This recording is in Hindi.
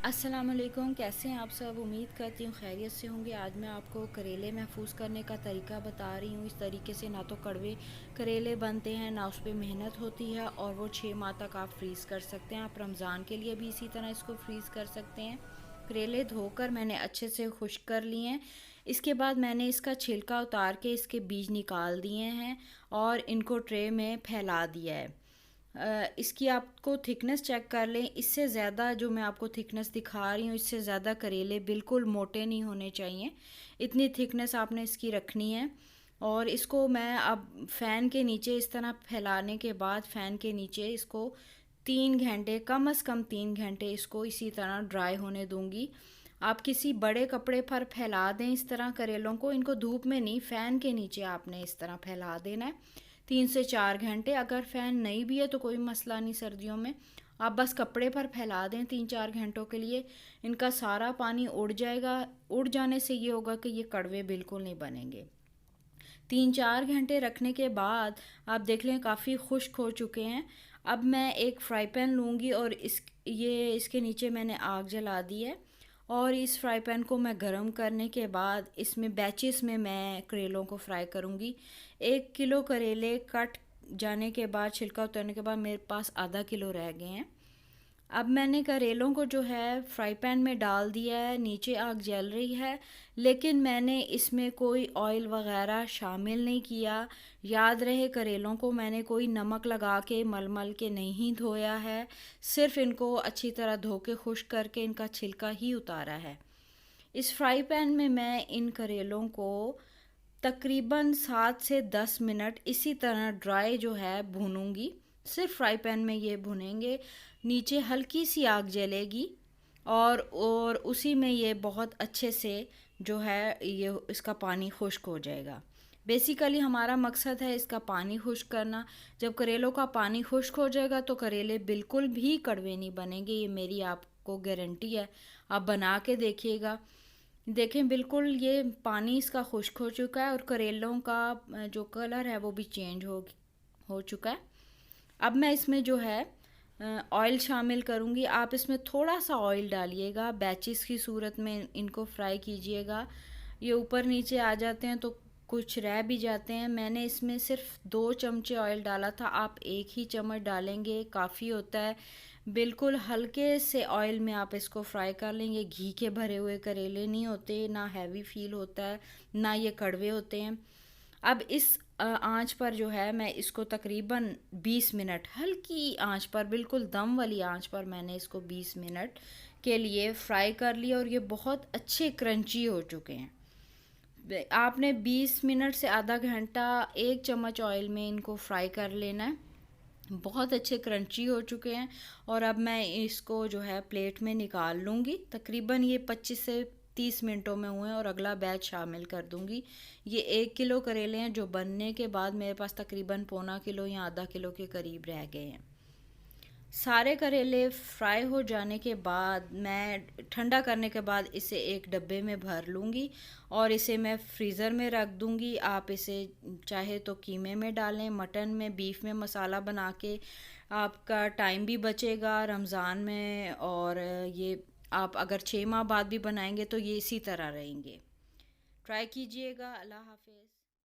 अस्सलाम वालेकुम, कैसे हैं आप सब। उम्मीद करती हूँ खैरियत से होंगे। आज मैं आपको करेले महफूज करने का तरीका बता रही हूँ। इस तरीके से ना तो कड़वे करेले बनते हैं, ना उस पर मेहनत होती है, और वो 6 माह तक आप फ्रीज़ कर सकते हैं। आप रमज़ान के लिए भी इसी तरह इसको फ्रीज़ कर सकते हैं। करेले धोकर मैंने अच्छे से खुश्क कर लिए हैं। इसके बाद मैंने इसका छिलका उतार के इसके बीज निकाल दिए हैं और इनको ट्रे में फैला दिया है। इसकी आपको थिकनेस चेक कर लें। इससे ज़्यादा जो मैं आपको थिकनेस दिखा रही हूँ, इससे ज़्यादा करेले बिल्कुल मोटे नहीं होने चाहिए। इतनी थिकनेस आपने इसकी रखनी है। और इसको मैं अब फ़ैन के नीचे इस तरह फैलाने के बाद फ़ैन के नीचे इसको 3 घंटे, कम से कम 3 घंटे इसको इसी तरह ड्राई होने दूंगी। आप किसी बड़े कपड़े पर फैला दें इस तरह करेलों को। इनको धूप में नहीं, फ़ैन के नीचे आपने इस तरह फैला देना है 3 से 4 घंटे। अगर फ़ैन नहीं भी है तो कोई मसला नहीं, सर्दियों में आप बस कपड़े पर फैला दें 3-4 घंटों के लिए। इनका सारा पानी उड़ जाएगा। उड़ जाने से ये होगा कि ये कड़वे बिल्कुल नहीं बनेंगे। 3-4 घंटे रखने के बाद आप देख लें काफ़ी खुश्क हो चुके हैं। अब मैं एक फ्राई पैन लूँगी और इसके नीचे मैंने आग जला दी है। और इस फ्राई पैन को मैं गरम करने के बाद इसमें बैचेस में मैं करेलों को फ्राई करूँगी। 1 किलो करेले कट जाने के बाद, छिलका उतारने के बाद मेरे पास आधा किलो रह गए हैं। अब मैंने करेलों को जो है फ्राई पैन में डाल दिया है। नीचे आग जल रही है, लेकिन मैंने इसमें कोई ऑयल वगैरह शामिल नहीं किया। याद रहे, करेलों को मैंने कोई नमक लगा के मल के नहीं धोया है। सिर्फ इनको अच्छी तरह धो के खुश्क करके इनका छिलका ही उतारा है। इस फ्राई पैन में मैं इन करेलों को तकरीबन 7 से 10 मिनट इसी तरह ड्राई जो है भूनूंगी। सिर्फ फ्राई पैन में ये भुनेंगे। नीचे हल्की सी आग जलेगी और उसी में ये बहुत अच्छे से जो है ये इसका पानी खुश्क हो जाएगा। बेसिकली हमारा मकसद है इसका पानी खुश्क करना। जब करेलों का पानी खुश्क हो जाएगा तो करेले बिल्कुल भी कड़वे नहीं बनेंगे, ये मेरी आपको गारंटी है। आप बना के देखिएगा। देखें, बिल्कुल ये पानी इसका खुश्क हो चुका है और करेलों का जो कलर है वो भी चेंज हो चुका है। अब मैं इसमें जो है ऑयल शामिल करूँगी। आप इसमें थोड़ा सा ऑयल डालिएगा, बैचेस की सूरत में इनको फ्राई कीजिएगा। ये ऊपर नीचे आ जाते हैं तो कुछ रह भी जाते हैं। मैंने इसमें सिर्फ 2 चमचे ऑयल डाला था, आप 1 ही चम्मच डालेंगे काफ़ी होता है। बिल्कुल हल्के से ऑयल में आप इसको फ्राई कर लेंगे। घी के भरे हुए करेले नहीं होते, ना हैवी फील होता है, ना ये कड़वे होते हैं। अब इस आंच पर जो है मैं इसको तकरीबन 20 मिनट हल्की आंच पर, बिल्कुल दम वाली आंच पर मैंने इसको 20 मिनट के लिए फ्राई कर लिया और ये बहुत अच्छे क्रंची हो चुके हैं। आपने 20 मिनट से आधा घंटा 1 चम्मच ऑयल में इनको फ्राई कर लेना है। बहुत अच्छे क्रंची हो चुके हैं और अब मैं इसको जो है प्लेट में निकाल लूँगी। तकरीबन ये 25 से 30 मिनटों में हुए और अगला बैच शामिल कर दूँगी। ये 1 किलो करेले हैं जो बनने के बाद मेरे पास तकरीबन पौना किलो या आधा किलो के करीब रह गए हैं। सारे करेले फ्राई हो जाने के बाद मैं ठंडा करने के बाद इसे एक डब्बे में भर लूँगी और इसे मैं फ्रीज़र में रख दूँगी। आप इसे चाहे तो कीमे में डालें, मटन में, बीफ में मसाला बना के। आपका टाइम भी बचेगा रमज़ान में, और ये आप अगर 6 माह बाद भी बनाएंगे तो ये इसी तरह रहेंगे। ट्राई कीजिएगा। अल्लाह हाफ़िज़।